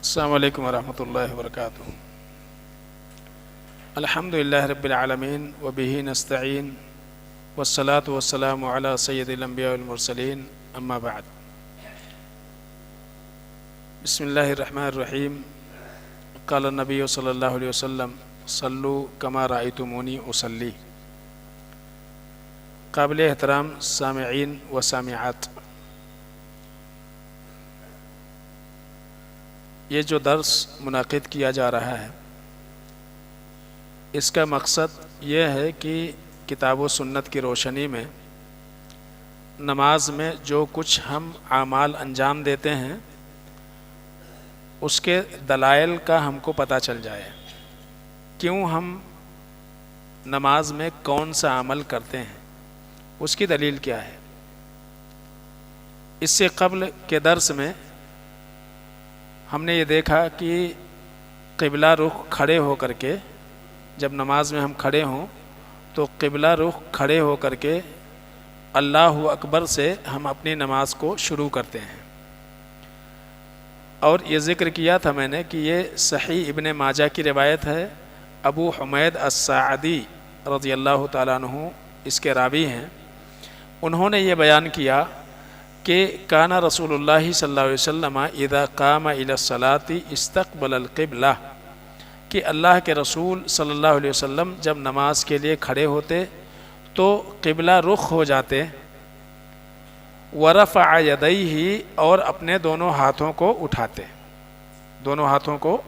السلام علیکم ورحمۃ اللہ وبرکاتہ۔ الحمد للہ رب العالمین وبہ نستعین والصلاة والسلام علی سید الانبیاء والمرسلین اما بعد۔ بسم اللہ الرحمن الرحیم۔ قال النبی صلی اللہ علیہ وسلم صلو کما رأیتمونی اصلی۔ قابل احترام سامعین و سامعات، یہ جو درس منعقد کیا جا رہا ہے اس کا مقصد یہ ہے کہ کتاب و سنت کی روشنی میں نماز میں جو کچھ ہم اعمال انجام دیتے ہیں اس کے دلائل کا ہم کو پتہ چل جائے، کیوں ہم نماز میں کون سا عمل کرتے ہیں، اس کی دلیل کیا ہے۔ اس سے قبل کے درس میں ہم نے یہ دیکھا کہ قبلہ رخ کھڑے ہو کر کے، جب نماز میں ہم کھڑے ہوں تو قبلہ رخ کھڑے ہو کر کے اللہ اکبر سے ہم اپنی نماز کو شروع کرتے ہیں، اور یہ ذکر کیا تھا میں نے کہ یہ صحیح ابن ماجہ کی روایت ہے۔ ابو حمید الساعدی رضی اللہ تعالیٰ عنہ اس کے راوی ہیں، انہوں نے یہ بیان کیا کہ کان رسول اللہ صلی اللہ علیہ وسلم اذا قام الی الصلاۃ استقبل القبلہ، کہ اللہ کے رسول صلی اللہ علیہ وسلم جب نماز کے لیے کھڑے ہوتے تو قبلہ رخ ہو جاتے، ورفع یدیہ، اور اپنے دونوں ہاتھوں کو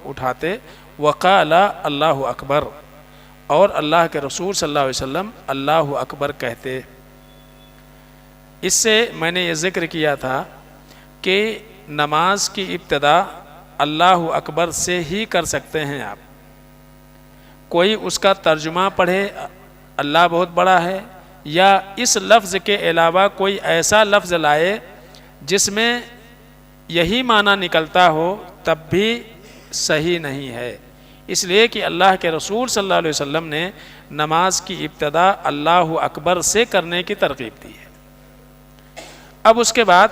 اٹھاتے، وقال اللہ اکبر، اور اللہ کے رسول صلی اللہ علیہ وسلم اللہ اکبر کہتے۔ اس سے میں نے یہ ذکر کیا تھا کہ نماز کی ابتدا اللہ اکبر سے ہی کر سکتے ہیں آپ۔ کوئی اس کا ترجمہ پڑھے اللہ بہت بڑا ہے، یا اس لفظ کے علاوہ کوئی ایسا لفظ لائے جس میں یہی معنی نکلتا ہو، تب بھی صحیح نہیں ہے، اس لیے کہ اللہ کے رسول صلی اللہ علیہ وسلم نے نماز کی ابتدا اللہ اکبر سے کرنے کی ترغیب دی ہے۔ اب اس کے بعد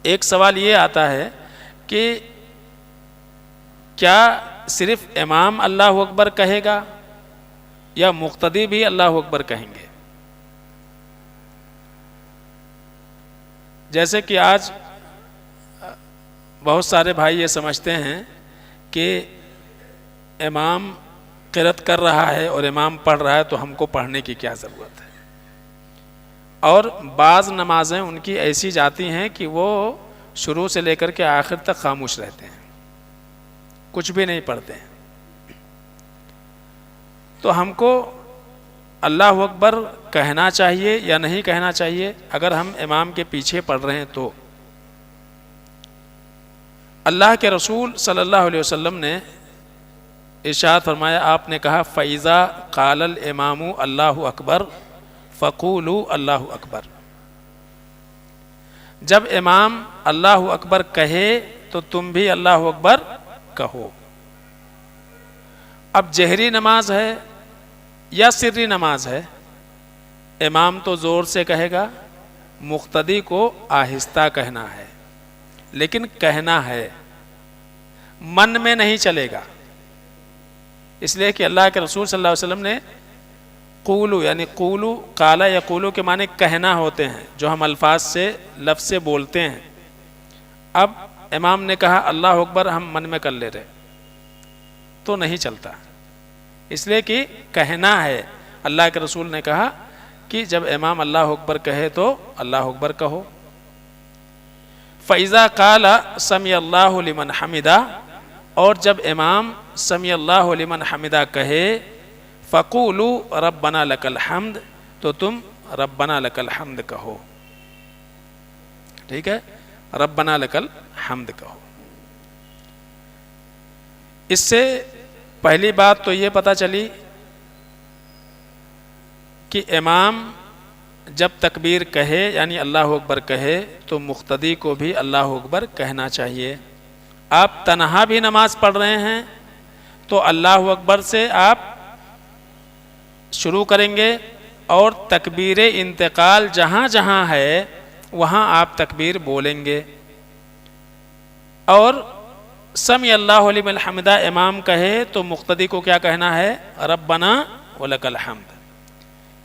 ایک سوال یہ آتا ہے کہ کیا صرف امام اللہ اکبر کہے گا یا مقتدی بھی اللہ اکبر کہیں گے؟ جیسے کہ آج بہت سارے بھائی یہ سمجھتے ہیں کہ امام قرأت کر رہا ہے اور امام پڑھ رہا ہے تو ہم کو پڑھنے کی کیا ضرورت ہے، اور بعض نمازیں ان کی ایسی جاتی ہیں کہ وہ شروع سے لے کر کے آخر تک خاموش رہتے ہیں، کچھ بھی نہیں پڑھتے ہیں۔ تو ہم کو اللہ اکبر کہنا چاہیے یا نہیں کہنا چاہیے اگر ہم امام کے پیچھے پڑھ رہے ہیں تو؟ اللہ کے رسول صلی اللہ علیہ وسلم نے ارشاد فرمایا، آپ نے کہا فَإِذَا قَالَ الْإِمَامُ اللَّهُ أَكْبَرُ فَقُولُوا اللَّهُ أَكْبَرُ، جب امام اللہ اکبر کہے تو تم بھی اللہ اکبر کہو۔ اب جہری نماز ہے یا سری نماز ہے، امام تو زور سے کہے گا، مقتدی کو آہستہ کہنا ہے، لیکن کہنا ہے، من میں نہیں چلے گا، اس لیے کہ اللہ کے رسول صلی اللہ علیہ وسلم نے قولو، یعنی قولو، قالا یا قولو کے معنی کہنا ہوتے ہیں، جو ہم الفاظ سے لفظ سے بولتے ہیں۔ اب امام نے کہا اللہ اکبر، ہم من میں کر لے رہے تو نہیں چلتا، اس لیے کہ کہنا ہے۔ اللہ کے رسول نے کہا کہ جب امام اللہ اکبر کہے تو اللہ اکبر کہو۔ فَإِذَا قَالَ سَمِعَ اللَّهُ لِمَنْ حَمِدَهُ، اور جب امام سمیع اللہ لمن حمدہ کہے، فَقُولُوا رَبَّنَا لَكَ الْحَمْدُ، تو تم ربنا لک الحمد کہو، ٹھیک ہے، ربنا لک الحمد کہو۔ اس سے پہلی بات تو یہ پتہ چلی کہ امام جب تکبیر کہے یعنی اللہ اکبر کہے تو مقتدی کو بھی اللہ اکبر کہنا چاہیے۔ آپ تنہا بھی نماز پڑھ رہے ہیں تو اللہ اکبر سے آپ شروع کریں گے، اور تکبیر انتقال جہاں جہاں ہے وہاں آپ تکبیر بولیں گے، اور سمی اللہ لمن حمدہ امام کہے تو مقتدی کو کیا کہنا ہے؟ ربنا ولک الحمد۔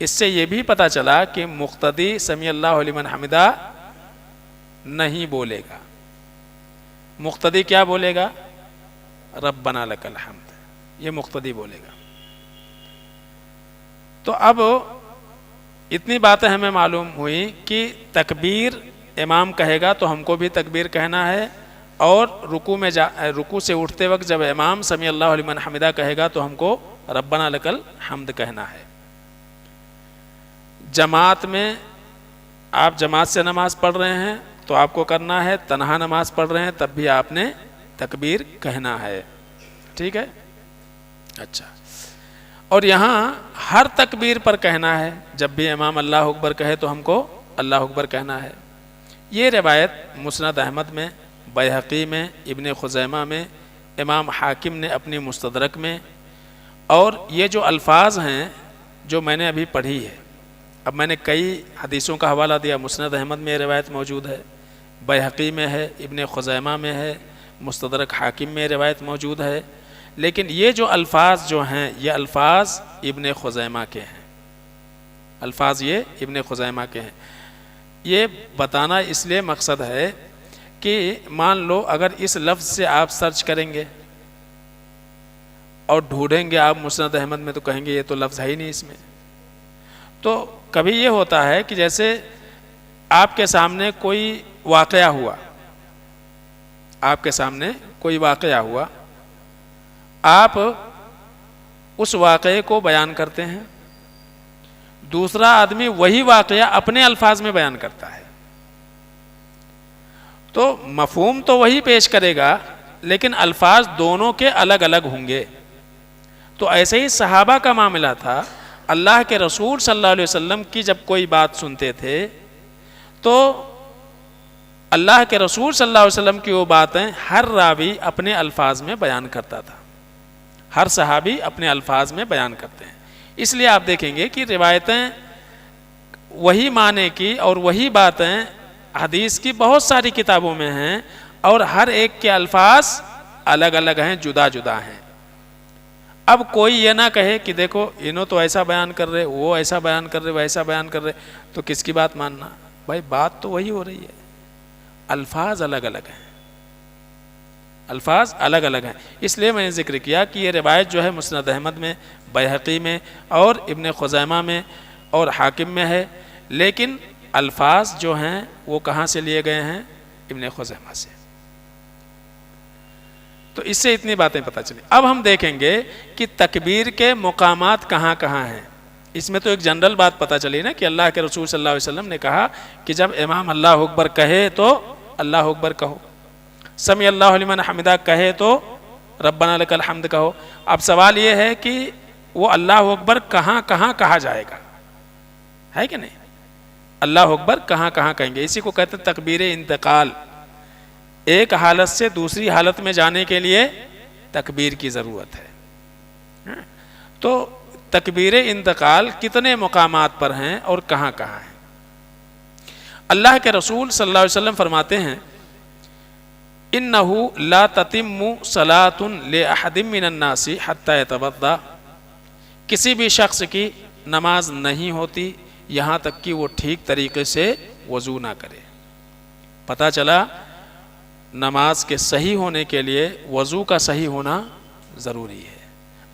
اس سے یہ بھی پتہ چلا کہ مقتدی سمی اللہ لمن حمدہ نہیں بولے گا، مقتدی کیا بولے گا؟ ربنا لک الحمد، یہ مقتدی بولے گا۔ تو اب اتنی باتیں ہمیں معلوم ہوئی کہ تکبیر امام کہے گا تو ہم کو بھی تکبیر کہنا ہے، اور رکوع سے اٹھتے وقت جب امام سمی اللہ لمن حمدہ کہے گا تو ہم کو ربنا لک الحمد کہنا ہے۔ جماعت میں آپ جماعت سے نماز پڑھ رہے ہیں تو آپ کو کرنا ہے، تنہا نماز پڑھ رہے ہیں تب بھی آپ نے تکبیر کہنا ہے، ٹھیک ہے؟ اچھا، اور یہاں ہر تکبیر پر کہنا ہے، جب بھی امام اللہ اکبر کہے تو ہم کو اللہ اکبر کہنا ہے۔ یہ روایت مسند احمد میں، بیہقی میں، ابن خزیمہ میں، امام حاکم نے اپنی مستدرک میں، اور یہ جو الفاظ ہیں جو میں نے ابھی پڑھی ہے، اب میں نے کئی حدیثوں کا حوالہ دیا، مسند احمد میں یہ روایت موجود ہے، بیہقی میں ہے، ابن خزیمہ میں ہے، مستدرک حاکم میں روایت موجود ہے، لیکن یہ جو الفاظ جو ہیں یہ الفاظ ابن خزیمہ کے ہیں، الفاظ یہ ابن خزیمہ کے ہیں۔ یہ بتانا اس لیے مقصد ہے کہ مان لو اگر اس لفظ سے آپ سرچ کریں گے اور ڈھونڈیں گے آپ مسند احمد میں تو کہیں گے یہ تو لفظ ہے ہی نہیں اس میں۔ تو کبھی یہ ہوتا ہے کہ جیسے آپ کے سامنے کوئی واقعہ ہوا، آپ کے سامنے کوئی واقعہ ہوا، آپ اس واقعے کو بیان کرتے ہیں، دوسرا آدمی وہی واقعہ اپنے الفاظ میں بیان کرتا ہے، تو مفہوم تو وہی پیش کرے گا لیکن الفاظ دونوں کے الگ الگ ہوں گے۔ تو ایسے ہی صحابہ کا معاملہ تھا، اللہ کے رسول صلی اللہ علیہ وسلم کی جب کوئی بات سنتے تھے تو اللہ کے رسول صلی اللہ علیہ وسلم کی وہ باتیں ہر راوی اپنے الفاظ میں بیان کرتا تھا، ہر صحابی اپنے الفاظ میں بیان کرتے ہیں۔ اس لیے آپ دیکھیں گے کہ روایتیں وہی معنی کی اور وہی باتیں حدیث کی بہت ساری کتابوں میں ہیں، اور ہر ایک کے الفاظ الگ الگ ہیں، جدا جدا ہیں۔ اب کوئی یہ نہ کہے کہ دیکھو انہوں تو ایسا بیان کر رہے، وہ ایسا بیان کر رہے، وہ ایسا بیان کر رہے، تو کس کی بات ماننا؟ بھائی بات تو وہی ہو رہی ہے، الفاظ الگ الگ ہیں، الفاظ الگ الگ ہیں۔ اس لیے میں نے ذکر کیا کہ یہ روایت جو ہے مسند احمد میں، بیہقی میں اور ابن خزیمہ میں اور حاکم میں ہے، لیکن الفاظ جو ہیں وہ کہاں سے لیے گئے ہیں؟ ابن خزیمہ سے۔ تو اس سے اتنی باتیں پتہ چلی۔ اب ہم دیکھیں گے کہ تکبیر کے مقامات کہاں کہاں ہیں۔ اس میں تو ایک جنرل بات پتہ چلی نا کہ اللہ کے رسول صلی اللہ علیہ وسلم نے کہا کہ جب امام اللہ اکبر کہے تو اللہ اکبر کہو، سمی اللہ لمن حمدہ کہے تو ربنا لک الحمد کہو۔ اب سوال یہ ہے کہ وہ اللہ اکبر کہاں کہاں کہا جائے گا، ہے کہ نہیں؟ اللہ اکبر کہاں کہاں کہیں گے؟ اسی کو کہتے ہیں تکبیر انتقال۔ ایک حالت سے دوسری حالت میں جانے کے لیے تکبیر کی ضرورت ہے۔ تو تکبیر انتقال کتنے مقامات پر ہیں اور کہاں کہاں ہیں؟ اللہ کے رسول صلی اللہ علیہ وسلم فرماتے ہیں اِنَّهُ لَا تَتِمُّ صَلَاةٌ لِأَحَدٍ مِّنَ النَّاسِ حَتَّى يَتَوَضَّأَ، کسی بھی شخص کی نماز نہیں ہوتی یہاں تک کہ وہ ٹھیک طریقے سے وضو نہ کرے۔ پتہ چلا نماز کے صحیح ہونے کے لیے وضو کا صحیح ہونا ضروری ہے۔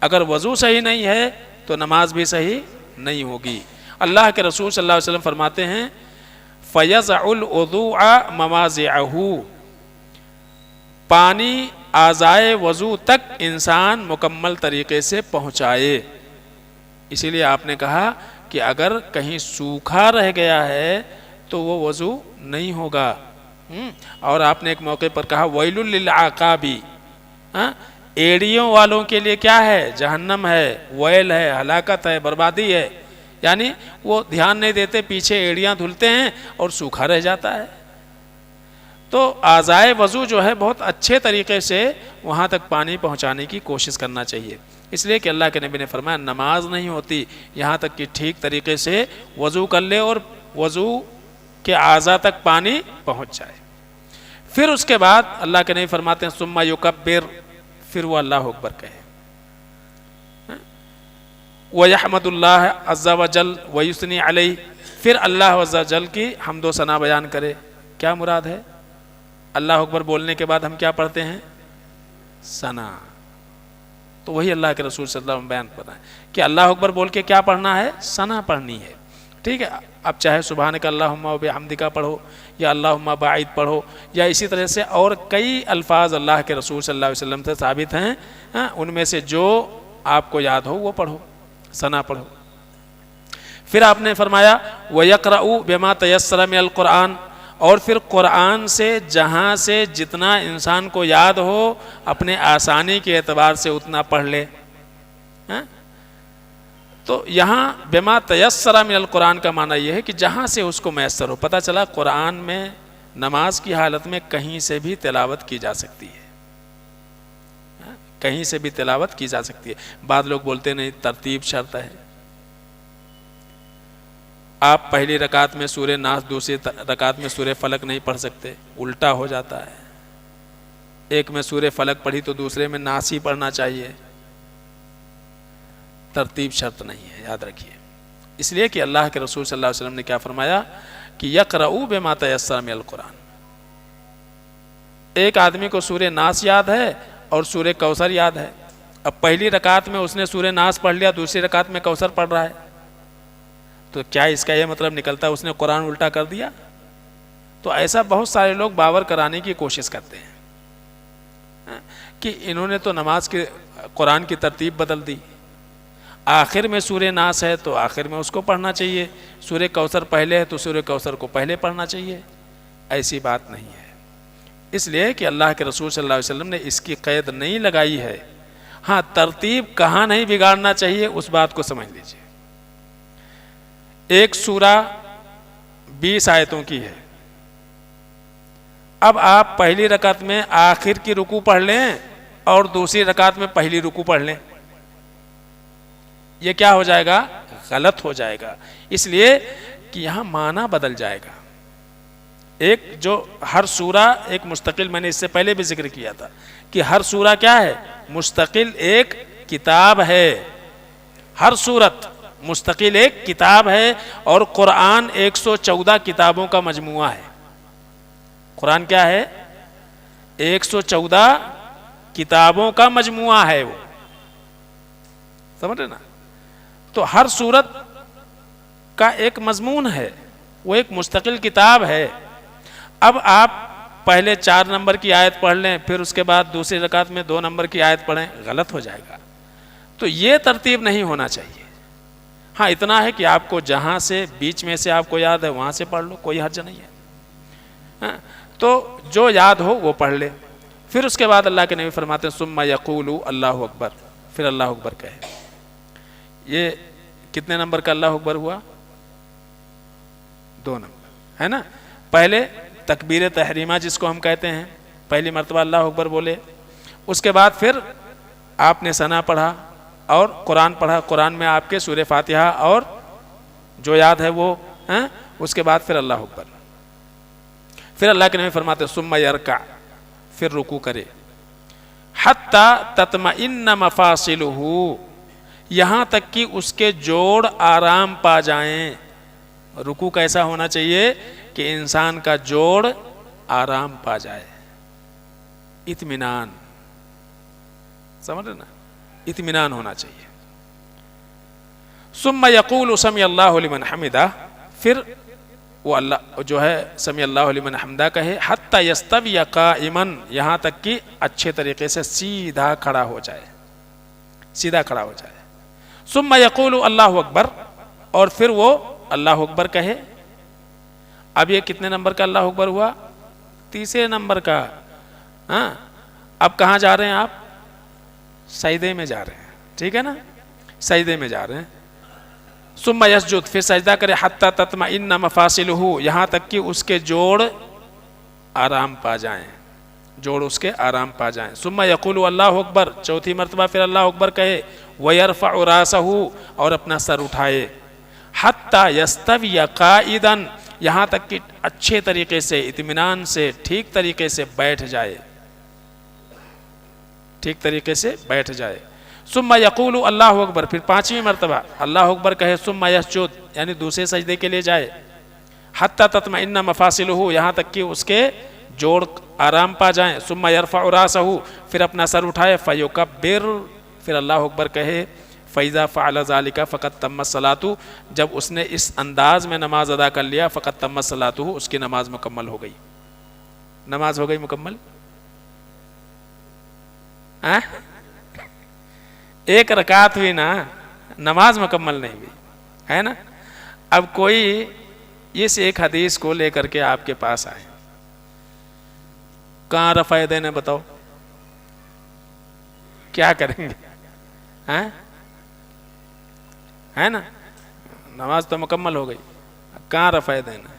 اگر وضو صحیح نہیں ہے تو نماز بھی صحیح نہیں ہوگی۔ اللہ کے رسول صلی اللہ علیہ وسلم فرماتے ہیں فَيَضَعُ الْوُضُوءَ مَوَاضِعَهُ، پانی اعضائے وضو تک انسان مکمل طریقے سے پہنچائے۔ اسی لیے آپ نے کہا کہ اگر کہیں سوکھا رہ گیا ہے تو وہ وضو نہیں ہوگا۔ اور آپ نے ایک موقع پر کہا وَيْلٌ لِلْعَقَابِ، ایڑیوں والوں کے لیے کیا ہے؟ جہنم ہے، ویل ہے، ہلاکت ہے، بربادی ہے۔ یعنی وہ دھیان نہیں دیتے، پیچھے ایڑیاں دھلتے ہیں اور سوکھا رہ جاتا ہے۔ تو اعضائے وضو جو ہے بہت اچھے طریقے سے وہاں تک پانی پہنچانے کی کوشش کرنا چاہیے۔ اس لیے کہ اللہ کے نبی نے فرمایا نماز نہیں ہوتی یہاں تک کہ ٹھیک طریقے سے وضو کر لے اور وضو کے اعضاء تک پانی پہنچ جائے۔ پھر اس کے بعد اللہ کے نبی فرماتے ہیں ثم یکبر، پھر وہ اللہ اکبر کہے، وَيَحْمَدُ اللَّهَ عَزَّ وَجَلَّ وَيُثْنِي عَلَيْهِ، پھر اللہ عز و جل کی حمد و ثنا بیان کرے۔ کیا مراد ہے؟ اللہ اکبر بولنے کے بعد ہم کیا پڑھتے ہیں؟ ثنا۔ تو وہی اللہ کے رسول صلی اللہ علیہ وسلم بیان کر رہے ہیں کہ اللہ اکبر بول کے کیا پڑھنا ہے؟ ثنا پڑھنی ہے، ٹھیک ہے۔ اب چاہے سبحانک اللہم و بحمدک پڑھو یا اللہم باعد پڑھو، یا اسی طرح سے اور کئی الفاظ اللہ کے رسول صلی اللہ علیہ وسلم سے ثابت ہیں، ان میں سے جو آپ کو یاد ہو وہ پڑھو، ثنا پڑھو۔ پھر آپ نے فرمایا وَيَقْرَأُ بِمَا تَيَسَّرَ مِنَ الْقُرْآنِ، اور پھر قرآن سے جہاں سے جتنا انسان کو یاد ہو اپنے آسانی کے اعتبار سے اتنا پڑھ لے۔ تو یہاں بما تیسر من القرآن کا معنی یہ ہے کہ جہاں سے اس کو میسر ہو۔ پتہ چلا قرآن میں نماز کی حالت میں کہیں سے بھی تلاوت کی جا سکتی ہے، کہیں سے بھی تلاوت کی جا سکتی ہے۔ بعض لوگ بولتے نہیں ترتیب شرط ہے، آپ پہلی رکعت میں سورہ ناس، دوسری رکعت میں سورہ فلق نہیں پڑھ سکتے، الٹا ہو جاتا ہے۔ ایک میں سورہ فلق پڑھی تو دوسرے میں ناس ہی پڑھنا چاہیے، ترتیب شرط نہیں ہے، یاد رکھیے۔ اس لیے کہ اللہ کے رسول صلی اللہ علیہ وسلم نے کیا فرمایا کہ یقرؤ بما تیسر من القرآن۔ ایک آدمی کو سورہ ناس یاد ہے اور سورہ کوثر یاد ہے، اب پہلی رکعت میں اس نے سورہ ناس پڑھ لیا، دوسری رکعت میں کوثر پڑھ رہا ہے، تو کیا اس کا یہ مطلب نکلتا ہے اس نے قرآن الٹا کر دیا؟ تو ایسا بہت سارے لوگ باور کرانے کی کوشش کرتے ہیں کہ انہوں نے تو نماز کے قرآن کی ترتیب بدل دی، آخر میں سورہ ناس ہے تو آخر میں اس کو پڑھنا چاہیے، سورہ کوثر پہلے ہے تو سورہ کوثر کو پہلے پڑھنا چاہیے۔ ایسی بات نہیں ہے، اس لیے کہ اللہ کے رسول صلی اللہ علیہ وسلم نے اس کی قید نہیں لگائی ہے۔ ہاں ترتیب کہاں نہیں بگاڑنا چاہیے اس بات کو سمجھ لیجیے۔ ایک سورہ 20 آیتوں کی ہے، اب آپ پہلی رکعت میں آخر کی رکوع پڑھ لیں اور دوسری رکعت میں پہلی رکوع پڑھ لیں، یہ کیا ہو جائے گا؟ غلط ہو جائے گا، اس لیے کہ یہاں معنی بدل جائے گا۔ ایک جو ہر سورہ ایک مستقل، میں نے اس سے پہلے بھی ذکر کیا تھا کہ ہر سورہ کیا ہے؟ مستقل ایک کتاب ہے، ہر سورت مستقل ایک کتاب ہے، اور قرآن 114 کتابوں کا مجموعہ ہے۔ قرآن کیا ہے؟ 114 کتابوں کا مجموعہ ہے، وہ سمجھ رہے نا؟ تو ہر سورت کا ایک مضمون ہے، وہ ایک مستقل کتاب ہے۔ اب آپ پہلے 4 نمبر کی آیت پڑھ لیں، پھر اس کے بعد دوسری رکعت میں 2 نمبر کی آیت پڑھیں، غلط ہو جائے گا۔ تو یہ ترتیب نہیں ہونا چاہیے۔ ہاں اتنا ہے کہ آپ کو جہاں سے بیچ میں سے آپ کو یاد ہے وہاں سے پڑھ لو، کوئی حرج نہیں ہے۔ تو جو یاد ہو وہ پڑھ لے۔ پھر اس کے بعد اللہ کے نبی فرماتے ہیں ثم یقول اللہ اکبر، پھر اللہ اکبر کہے۔ یہ کتنے نمبر کا اللہ اکبر ہوا؟ 2 نمبر ہے نا۔ پہلے تکبیر تحریمہ جس کو ہم کہتے ہیں، پہلی مرتبہ اللہ اکبر بولے، اس کے بعد پھر آپ نے ثنا پڑھا اور قرآن پڑھا، قرآن میں آپ کے سورہ فاتحہ اور جو یاد ہے وہ، اس کے بعد پھر اللہ اکبر۔ پھر اللہ کے نبی فرماتے ہیں ثم یرکع، پھر رکوع کرے، حتی تطمئن مفاصلہ، یہاں تک کہ اس کے جوڑ آرام پا جائیں۔ رکوع کیسا ہونا چاہیے کہ انسان کا جوڑ آرام پا جائے، اطمینان، سمجھ رہے نا؟ اطمینان ہونا چاہیے۔ ثم یقول سمع اللہ لمن حمدہ، پھر وہ اللہ جو ہے سمع اللہ لمن حمدہ کہے، حتی یستوی قائما، یہاں تک کہ اچھے طریقے سے سیدھا کھڑا ہو جائے، سیدھا کھڑا ہو جائے۔ ثم یقول اللہ اکبر، اور پھر وہ اللہ اکبر کہے۔ اب یہ کتنے نمبر کا اللہ اکبر ہوا؟ 3 نمبر کا۔ ہاں اب کہاں جا رہے ہیں آپ؟ سجدے میں جا رہے ہیں، ٹھیک ہے نا؟ سجدے میں جا رہے ہیں۔ ثم یسجد، پھر سجدہ کرے، حتی تطمئن مفاصلہ، یہاں تک کہ اس کے جوڑ آرام پا جائیں، جوڑ اس کے آرام پا جائیں۔ ثم یقول اللہ اکبر، 4تھی مرتبہ پھر اللہ اکبر کہے، وَيَرْفَعُ رَاسَهُ، اور اپنا سر اٹھائے، حتی یستوی قائدا، یہاں تک کہ اچھے طریقے سے اطمینان سے ٹھیک طریقے سے بیٹھ جائے، ٹھیک طریقے سے بیٹھ جائے۔ ثم یقول اللہ اکبر، پھر پانچویں مرتبہ اللہ اکبر کہے، ثم یسجد یعنی دوسرے سجدے کے لیے جائے، حتی تطمئن مفاصلہ یہاں تک کہ اس کے جوڑ آرام پا جائیں، ثم یرفع راسہ پھر اپنا سر اٹھائے، فیکبر پھر اللہ اکبر کہے، فَإِذَا فَعَلَ ذَلِكَ فَقَدْ تَمَّتْ صَلَاتُهُ جب اس نے اس انداز میں نماز ادا کر لیا، فقط تمت صلاتہ اس کی نماز مکمل ہو گئی۔ نماز ہو گئی مکمل؟ ایک رکعت ہوئی نا، نماز مکمل نہیں ہوئی ہے نا۔ اب کوئی اس ایک حدیث کو لے کر کے آپ کے پاس آئے، کہاں رفع یدین ہے بتاؤ، کیا کریں گے؟ ہے نا، نماز تو مکمل ہو گئی، کہاں رفع یدین ہے؟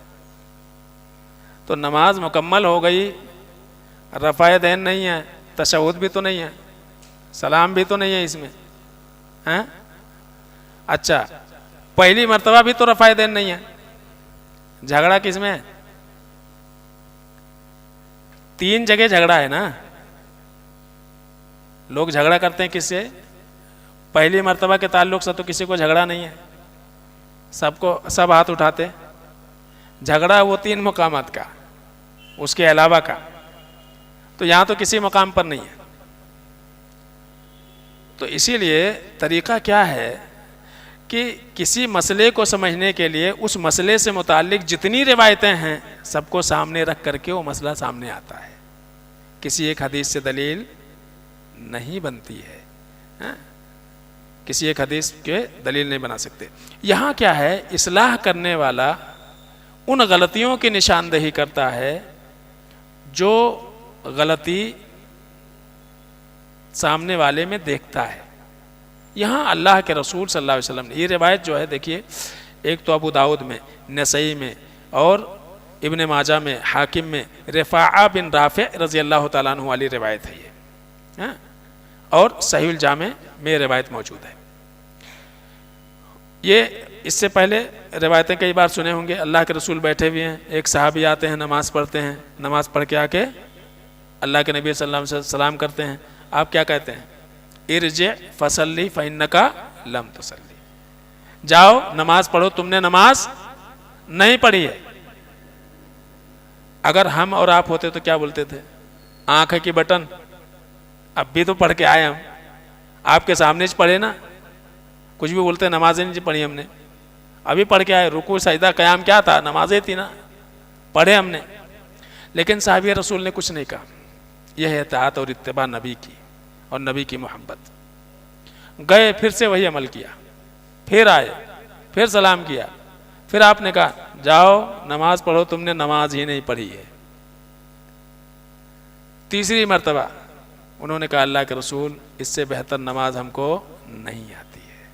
تو نماز مکمل ہو گئی، رفع یدین نہیں ہے، تشہد بھی تو نہیں ہے، سلام بھی تو نہیں ہے اس میں، اچھا پہلی مرتبہ بھی تو رفع یدین نہیں ہے، جھگڑا کس میں ہے؟ تین جگہ جھگڑا ہے نا۔ لوگ جھگڑا کرتے ہیں کس سے؟ پہلی مرتبہ کے تعلق سے تو کسی کو جھگڑا نہیں ہے، سب ہاتھ اٹھاتے، جھگڑا وہ تین مقامات کا، اس کے علاوہ کا، تو یہاں تو کسی مقام پر نہیں ہے۔ تو اسی لیے طریقہ کیا ہے کہ کسی مسئلے کو سمجھنے کے لیے اس مسئلے سے متعلق جتنی روایتیں ہیں سب کو سامنے رکھ کر کے وہ مسئلہ سامنے آتا ہے، کسی ایک حدیث سے دلیل نہیں بنتی ہے، کسی ایک حدیث کے دلیل نہیں بنا سکتے۔ یہاں کیا ہے، اصلاح کرنے والا ان غلطیوں کی نشاندہی کرتا ہے جو غلطی سامنے والے میں دیکھتا ہے۔ یہاں اللہ کے رسول صلی اللہ علیہ وسلم نے یہ روایت جو ہے دیکھیے، ایک تو ابو داؤد میں، نسائی میں اور ابن ماجہ میں، حاکم میں رفاعہ بن رافع رضی اللہ تعالیٰ عنہ والی روایت ہے یہ، اور صحیح الجامع میں روایت موجود ہے۔ یہ اس سے پہلے روایتیں کئی بار سنے ہوں گے، اللہ کے رسول بیٹھے ہوئے ہیں، ایک صحابی آتے ہیں، نماز پڑھتے ہیں، نماز پڑھ کے آ کے اللہ کے نبی صلی اللہ علیہ وسلم سلام کرتے ہیں، آپ کیا کہتے ہیں؟ ارجع فصلی فإنک لم تصلی، جاؤ نماز پڑھو، تم نے نماز نہیں پڑھی ہے۔ اگر ہم اور آپ ہوتے تو کیا بولتے تھے؟ آنکھ کی بٹن، اب بھی تو پڑھ کے آئے ہم، آپ کے سامنے پڑھے نا، کچھ بھی بولتے نمازیں نہیں پڑھی ہم نے، ابھی پڑھ کے آئے، رکوع سجدہ قیام کیا تھا؟ نمازیں تھی نا، پڑھے ہم نے۔ لیکن صحابی رسول نے کچھ نہیں کہا، یہ ہے اطاعت اور اتباع نبی کی اور نبی کی محبت۔ گئے پھر سے وہی عمل کیا، پھر آئے، پھر سلام کیا، پھر آپ نے کہا جاؤ نماز پڑھو، تم نے نماز ہی نہیں پڑھی ہے۔ تیسری مرتبہ انہوں نے کہا اللہ کے رسول اس سے بہتر نماز ہم کو نہیں آتی ہے۔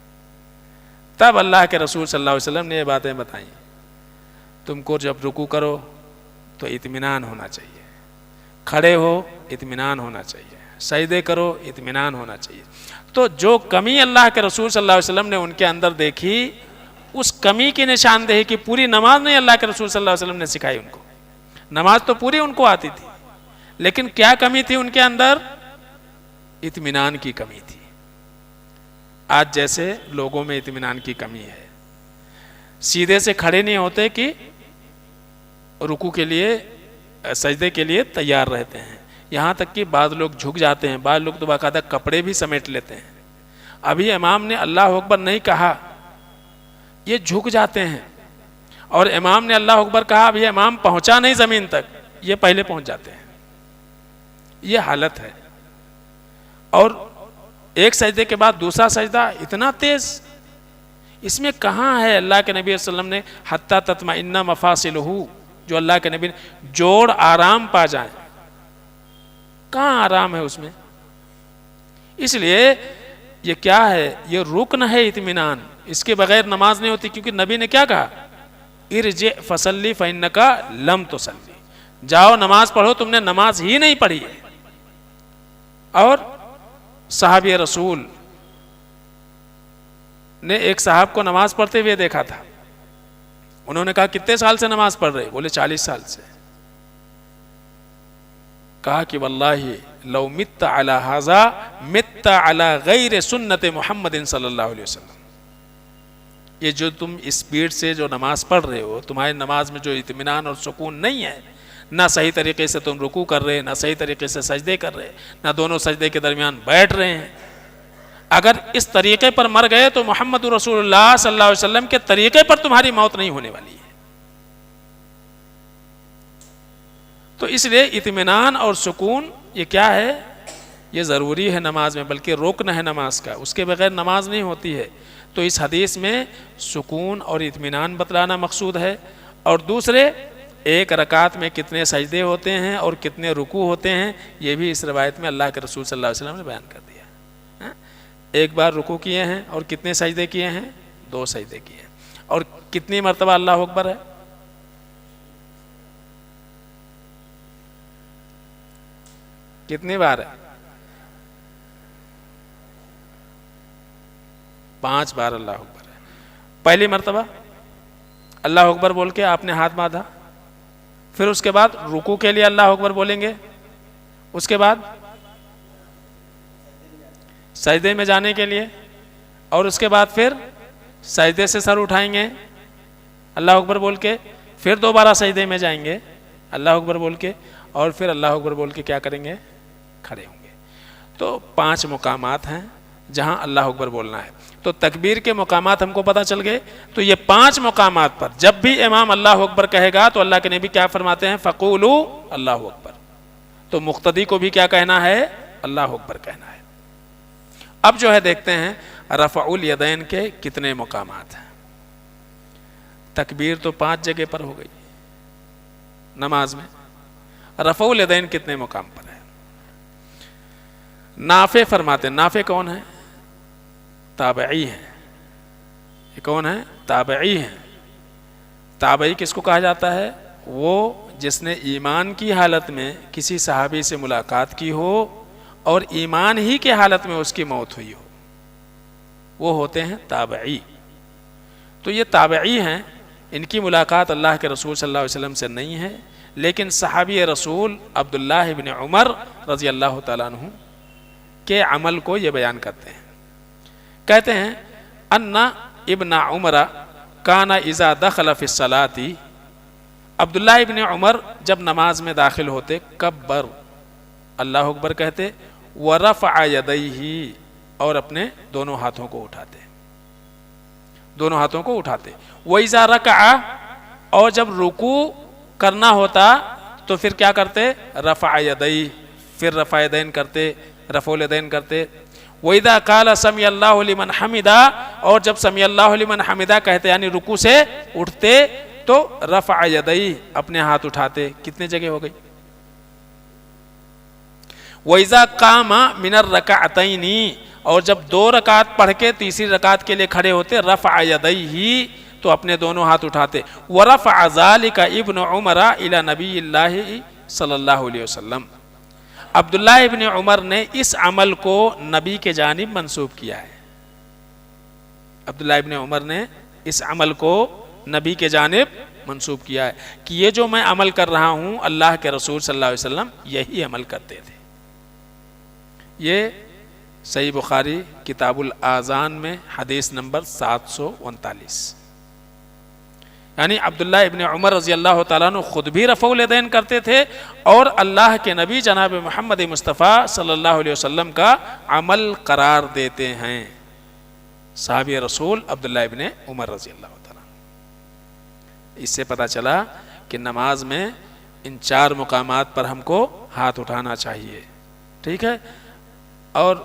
تب اللہ کے رسول صلی اللہ علیہ وسلم نے یہ باتیں بتائیں، تم کو جب رکوع کرو تو اطمینان ہونا چاہیے، کھڑے ہو اطمینان ہونا چاہیے، سجدے کرو اطمینان ہونا چاہیے۔ تو جو کمی اللہ کے رسول صلی اللہ علیہ وسلم نے ان کے اندر دیکھی، اس کمی کی نشاندہی کی پوری نماز نہیں اللہ کے رسول صلی اللہ علیہ وسلم نے سکھائی ان کو، نماز تو پوری ان کو آتی تھی، لیکن کیا کمی تھی ان کے اندر؟ اطمینان کی کمی تھی۔ آج جیسے لوگوں میں اطمینان کی کمی ہے، سیدھے سے کھڑے نہیں ہوتے کہ رکوع کے لیے سجدے کے لیے تیار رہتے ہیں، یہاں تک کہ بعض لوگ جھک جاتے ہیں، بعض لوگ تو باقاعدہ کپڑے بھی سمیٹ لیتے ہیں، ابھی امام نے اللہ اکبر نہیں کہا یہ جھک جاتے ہیں، اور امام نے اللہ اکبر کہا ابھی امام پہنچا نہیں زمین تک، یہ پہلے پہنچ جاتے ہیں۔ یہ حالت ہے، اور ایک سجدے کے بعد دوسرا سجدہ اتنا تیز، اس میں کہاں ہے اللہ کے نبی صلی اللہ علیہ وسلم نے حتی تطمئن مفاصلہ، جو اللہ کے نبی نے جوڑ آرام پا جائیں، کہاں آرام ہے اس میں؟ اس لیے یہ کیا ہے؟ یہ رکن ہے اطمینان، اس کے بغیر نماز نہیں ہوتی، کیونکہ نبی نے کیا کہا؟ ارجع فصلی فإنک لم تصلی، جاؤ نماز پڑھو، تم نے نماز ہی نہیں پڑھی ہے۔ اور صحابی رسول نے ایک صاحب کو نماز پڑھتے ہوئے دیکھا تھا، انہوں نے کہا کتنے سال سے نماز پڑھ رہے؟ بولے 40 سال سے. کہا کہ واللہ لو مت علی ھذا مت علی غیر سنت محمد صلی اللہ علیہ وسلم. یہ جو تم اسپیڈ سے جو نماز پڑھ رہے ہو، تمہاری نماز میں جو اطمینان اور سکون نہیں ہے، نہ صحیح طریقے سے تم رکوع کر رہے، نہ صحیح طریقے سے سجدے کر رہے، نہ دونوں سجدے کے درمیان بیٹھ رہے ہیں. اگر اس طریقے پر مر گئے تو محمد رسول اللہ صلی اللہ علیہ وسلم کے طریقے پر تمہاری موت نہیں ہونے والی ہے. تو اس لیے اطمینان اور سکون یہ کیا ہے؟ یہ ضروری ہے نماز میں، بلکہ رکن ہے نماز کا، اس کے بغیر نماز نہیں ہوتی ہے. تو اس حدیث میں سکون اور اطمینان بتلانا مقصود ہے. اور دوسرے، ایک رکعت میں کتنے سجدے ہوتے ہیں اور کتنے رکوع ہوتے ہیں، یہ بھی اس روایت میں اللہ کے رسول صلی اللہ علیہ وسلم نے بیان کر دیا. ایک بار رکوع کیے ہیں اور کتنے سجدے کیے ہیں؟ 2 سجدے کیے ہیں. اور کتنی مرتبہ اللہ اکبر ہے؟ کتنی بار ہے؟ 5 بار اللہ اکبر ہے. پہلی مرتبہ اللہ اکبر بول کے آپ نے ہاتھ باندھا، پھر اس کے بعد رکوع کے لیے اللہ اکبر بولیں گے، اس کے بعد سجدے میں جانے کے لیے، اور اس کے بعد پھر سجدے سے سر اٹھائیں گے اللہ اکبر بول کے، پھر دوبارہ سجدے میں جائیں گے اللہ اکبر بول کے، اور پھر اللہ اکبر بول کے کیا کریں گے؟ کھڑے ہوں گے. تو 5 مقامات ہیں جہاں اللہ اکبر بولنا ہے. تو تکبیر کے مقامات ہم کو پتہ چل گئے. تو یہ 5 مقامات پر جب بھی امام اللہ اکبر کہے گا تو اللہ کے نبی کیا فرماتے ہیں؟ فقولوا اللہ اکبر. تو مقتدی کو بھی کیا کہنا ہے؟ اللہ اکبر کہنا ہے. اب جو ہے دیکھتے ہیں رفع الیدین کے کتنے مقامات ہیں. تکبیر تو 5 جگہ پر ہو گئی نماز میں. رفع الیدین کتنے مقام پر ہے؟ نافع فرماتے ہیں. نافع کون ہے؟ تابعی ہیں. یہ کون ہے؟ تابعی ہیں. تابعی کس کو کہا جاتا ہے؟ وہ جس نے ایمان کی حالت میں کسی صحابی سے ملاقات کی ہو اور ایمان ہی کے حالت میں اس کی موت ہوئی ہو، وہ ہوتے ہیں تابعی. تو یہ تابعی ہیں، ان کی ملاقات اللہ کے رسول صلی اللہ علیہ وسلم سے نہیں ہے، لیکن صحابی رسول عبداللہ ابن عمر رضی اللہ تعالیٰ عنہ کے عمل کو یہ بیان کرتے ہیں. کہتے ہیں ان ابن عمر کان اذا دخل فی الصلاۃ، عبداللہ ابن عمر جب نماز میں داخل ہوتے کبر اللہ اکبر کہتے، ورفع یدیہ اور اپنے دونوں ہاتھوں کو اٹھاتے، دونوں ہاتھوں کو اٹھاتے. وَإِذَا رَكَعَ اور جب رکوع کرنا ہوتا تو پھر کیا کرتے؟ رفع یدیہ، پھر رفع یدین کرتے، رفع الیدین کرتے. وَإِذَا قَالَ سَمِعَ اللَّهُ لِمَنْ حَمِدَهُ اور جب سَمِعَ اللَّهُ لِمَنْ حَمِدَهُ کہتے یعنی رکوع سے اٹھتے تو رفع یدیہ اپنے ہاتھ اٹھاتے. کتنے جگہ ہو گئی؟ وَإِذَا قَامَ مِنَ الرَّكَعَتَيْنِ اور جب 2 رکعت پڑھ کے تیسری رکعت کے لیے کھڑے ہوتے رفع یدیہ تو اپنے دونوں ہاتھ اٹھاتے. وَرَفَعَ ذَلِكَ ابن عمر إِلَى نبی اللہ صلی اللہ علیہ وسلم. عبداللہ ابن عمر نے اس عمل کو نبی کے جانب منسوب کیا ہے. عبداللہ ابن عمر نے اس عمل کو نبی کے جانب منسوب کیا ہے کہ یہ جو میں عمل کر رہا ہوں اللہ کے رسول صلی اللہ علیہ وسلم یہی عمل کرتے تھے. یہ صحیح بخاری کتاب الاذان میں حدیث نمبر 739. یعنی عبداللہ ابن عمر رضی اللہ تعالیٰ عنہ خود بھی رفع الیدین کرتے تھے اور اللہ کے نبی جناب محمد مصطفیٰ صلی اللہ علیہ وسلم کا عمل قرار دیتے ہیں. صحابی رسول عبداللہ ابن عمر رضی اللہ تعالیٰ عنہ. اس سے پتہ چلا کہ نماز میں ان 4 مقامات پر ہم کو ہاتھ اٹھانا چاہیے. ٹھیک ہے. اور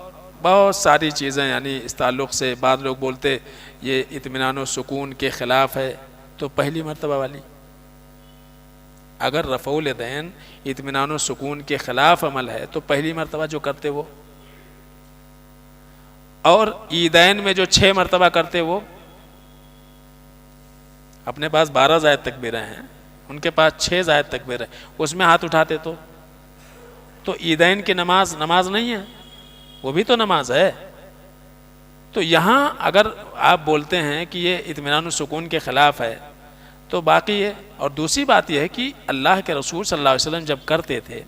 بہت ساری چیزیں یعنی اس تعلق سے بعض لوگ بولتے یہ اطمینان و سکون کے خلاف ہے. تو پہلی مرتبہ والی اگر رفع الیدین اطمینان و سکون کے خلاف عمل ہے تو پہلی مرتبہ جو کرتے وہ، اور عیدین میں جو 6 مرتبہ کرتے وہ، اپنے پاس 12 زائد تکبیریں ہیں، ان کے پاس 6 زائد تکبیریں، اس میں ہاتھ اٹھاتے تو عیدین کی نماز نہیں ہے، وہ بھی تو نماز ہے. تو یہاں اگر آپ بولتے ہیں کہ یہ اطمینان و سکون کے خلاف ہے تو باقی ہے. اور دوسری بات یہ ہے کہ اللہ کے رسول صلی اللہ علیہ وسلم جب کرتے تھے،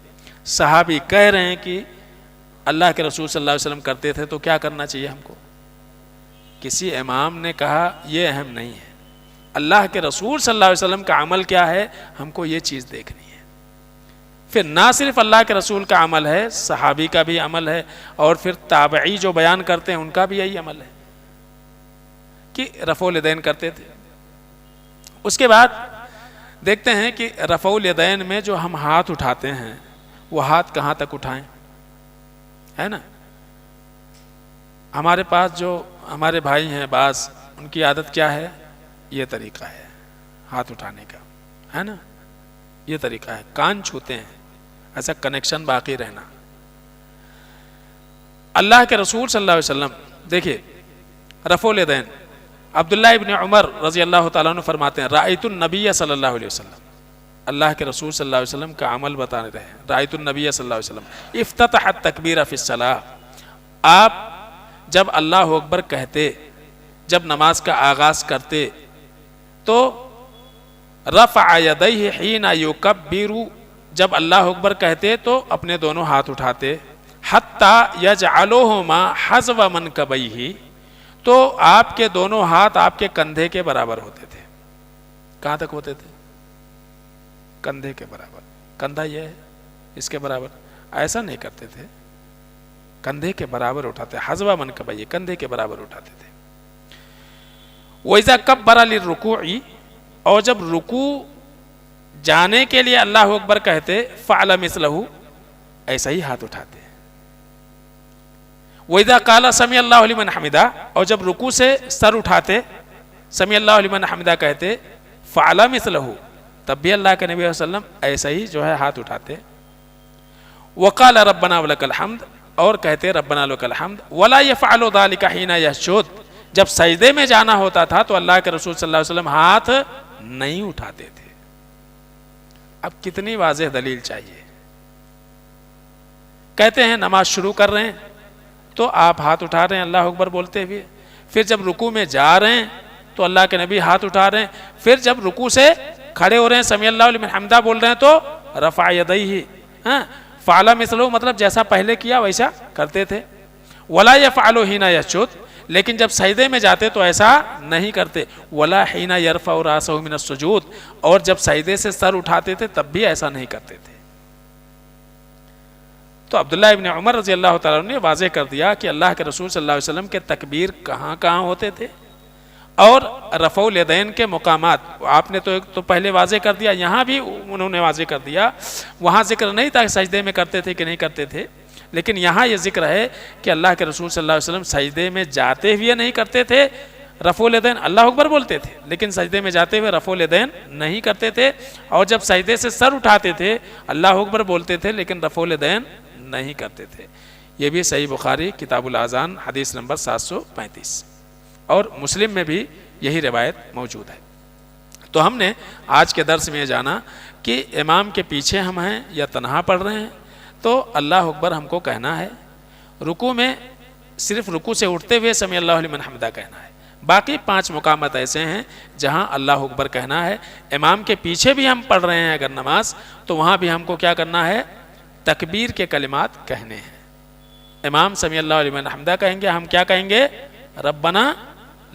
صحابی کہہ رہے ہیں کہ اللہ کے رسول صلی اللہ علیہ وسلم کرتے تھے، تو کیا کرنا چاہیے ہم کو؟ کسی امام نے کہا یہ اہم نہیں ہے، اللہ کے رسول صلی اللہ علیہ وسلم کا عمل کیا ہے ہم کو یہ چیز دیکھنی ہے. پھر نہ صرف اللہ کے رسول کا عمل ہے، صحابی کا بھی عمل ہے، اور پھر تابعی جو بیان کرتے ہیں ان کا بھی یہی عمل ہے کہ رفع الیدین کرتے تھے. اس کے بعد دیکھتے ہیں کہ رفع الیدین میں جو ہم ہاتھ اٹھاتے ہیں وہ ہاتھ کہاں تک اٹھائیں، ہے نا. ہمارے پاس جو ہمارے بھائی ہیں بعض، ان کی عادت کیا ہے، یہ طریقہ ہے ہاتھ اٹھانے کا، ہے نا، یہ طریقہ ہے، کان چھوتے ہیں، ایسا کنیکشن باقی رہنا. اللہ کے رسول صلی اللہ علیہ وسلم دیکھیے رفع الیدین، عبداللہ ابن عمر رضی اللہ تعالیٰ عنہ فرماتے ہیں رأیت النبی صلی اللہ علیہ وسلم، اللہ کے رسول صلی اللہ علیہ وسلم کا عمل بتانے رہے ہیں. رأیت النبی صلی اللہ علیہ وسلم افتتح التکبیر فی الصلاۃ، آپ جب اللہ اکبر کہتے، جب نماز کا آغاز کرتے تو رفع یدیہ حین یکبر، جب اللہ اکبر کہتے تو اپنے دونوں ہاتھ اٹھاتے، حتی یجعلہما حذو منکبیہ، تو آپ کے دونوں ہاتھ آپ کے کندھے کے برابر ہوتے تھے. کہاں تک ہوتے تھے؟ کندھے کے برابر. کندھا یہ ہے، اس کے برابر. ایسا نہیں کرتے تھے، کندھے کے برابر اٹھاتے، حذو منکبیہ، کندھے کے برابر اٹھاتے تھے. وَإِذَا كَبَّرَ لِلرُّكُوعِ، اور جب رکوع جانے کے لیے اللہ اکبر کہتے، فعل مثلہ، ایسا ہی ہاتھ اٹھاتے. وَإِذَا قَالَ سَمِعَ اللَّهُ لِمَنْ حَمِدَهُ، اور جب رکوع سے سر اٹھاتے، سمیع اللہ لمن حمدہ کہتے، فعل مثلہ، تب بھی اللہ کے نبی صلی اللہ علیہ وسلم ایسا ہی جو ہے ہاتھ اٹھاتے. وقال ربنا ولک الحمد، اور کہتے ربنا لک الحمد. ولا يفعل ذلك حين يسجد، جب سجدے میں جانا ہوتا تھا تو اللہ کے رسول صلی اللہ علیہ وسلم ہاتھ نہیں اٹھاتے تھے. اب کتنی واضح دلیل چاہیے. کہتے ہیں نماز شروع کر رہے ہیں تو آپ ہاتھ اٹھا رہے ہیں اللہ اکبر بولتے ہوئے، پھر جب رکوع میں جا رہے ہیں تو اللہ کے نبی ہاتھ اٹھا رہے ہیں، پھر جب رکوع سے کھڑے ہو رہے ہیں سمیع اللہ لمن حمدہ بول رہے ہیں تو رفع یدیہ، فعل مثلہ مطلب جیسا پہلے کیا ویسا کرتے تھے. ولا يفعل حين يسجد، لیکن جب سجدے میں جاتے تو ایسا نہیں کرتے. ولا حين يرفع راسه من السجود، اور جب سجدے سے سر اٹھاتے تھے تب بھی ایسا نہیں کرتے تھے. تو عبداللہ ابن عمر رضی اللہ تعالیٰ عنہ نے واضح کر دیا کہ اللہ کے رسول صلی اللہ علیہ وسلم کے تکبیر کہاں کہاں ہوتے تھے، اور رفع الیدین کے مقامات آپ نے تو پہلے واضح کر دیا، یہاں بھی انہوں نے واضح کر دیا. وہاں ذکر نہیں تھا کہ سجدے میں کرتے تھے کہ نہیں کرتے تھے، لیکن یہاں یہ ذکر ہے کہ اللہ کے رسول صلی اللہ علیہ وسلم سجدے میں جاتے ہوئے نہیں کرتے تھے رفع الیدین، اللہ اکبر بولتے تھے لیکن سجدے میں جاتے ہوئے رفع الیدین نہیں کرتے تھے. اور جب سجدے سے سر اٹھاتے تھے اللہ اکبر بولتے تھے لیکن رفع الیدین نہیں کرتے تھے. یہ بھی صحیح بخاری کتاب الاذان حدیث نمبر 735، اور مسلم میں بھی یہی روایت موجود ہے. تو ہم نے آج کے درس میں یہ جانا کہ امام کے پیچھے ہم ہیں یا تنہا پڑھ رہے ہیں تو اللہ اکبر ہم کو کہنا ہے. رکوع میں صرف رکوع سے اٹھتے ہوئے سمیع اللہ لمن حمدہ کہنا ہے. باقی 5 مقامات ایسے ہیں جہاں اللہ اکبر کہنا ہے. امام کے پیچھے بھی ہم پڑھ رہے ہیں اگر نماز تو وہاں بھی ہم کو کیا کرنا ہے، تکبیر کے کلمات کہنے ہیں. امام سمیع اللہ لمن حمدہ کہیں گے، ہم کیا کہیں گے، ربنا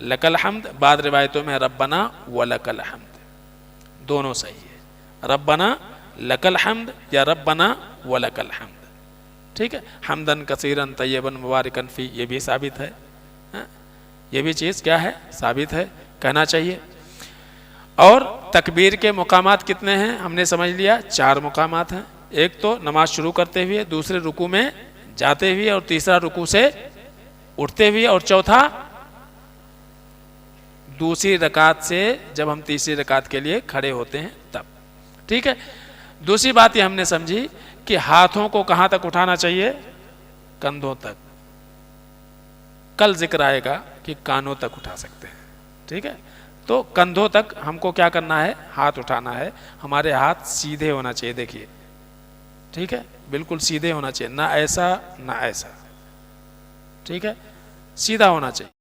لک الحمد. بعض روایتوں میں ربنا ولک الحمد، دونوں صحیح ہے، ربنا لک الحمد یا ربنا ولک الحمد. ٹھیک ہے، حمدن کثیرن طیبن مبارکن فی، یہ بھی ثابت ہے، یہ بھی چیز کیا ہے، ثابت ہے، کہنا چاہیے. اور تکبیر کے مقامات کتنے ہیں ہم نے سمجھ لیا، 4 مقامات ہیں. ایک تو نماز شروع کرتے ہوئے، دوسرے رکوع میں جاتے ہوئے، اور تیسرا رکوع سے اٹھتے ہوئے، اور چوتھا دوسری رکعت سے جب ہم تیسری رکعت کے لیے کھڑے ہوتے ہیں تب. ٹھیک ہے. دوسری بات یہ ہم نے سمجھی کہ ہاتھوں کو کہاں تک اٹھانا چاہیے، کندھوں تک. کل ذکر آئے گا کہ کانوں تک اٹھا سکتے ہیں. ٹھیک ہے، تو کندھوں تک ہم کو کیا کرنا ہے، ہاتھ اٹھانا ہے. ہمارے ہاتھ سیدھے ہونا چاہیے، دیکھیے ٹھیک ہے، بالکل سیدھے ہونا چاہیے، نہ ایسا نہ ایسا. ٹھیک ہے، سیدھا ہونا چاہیے.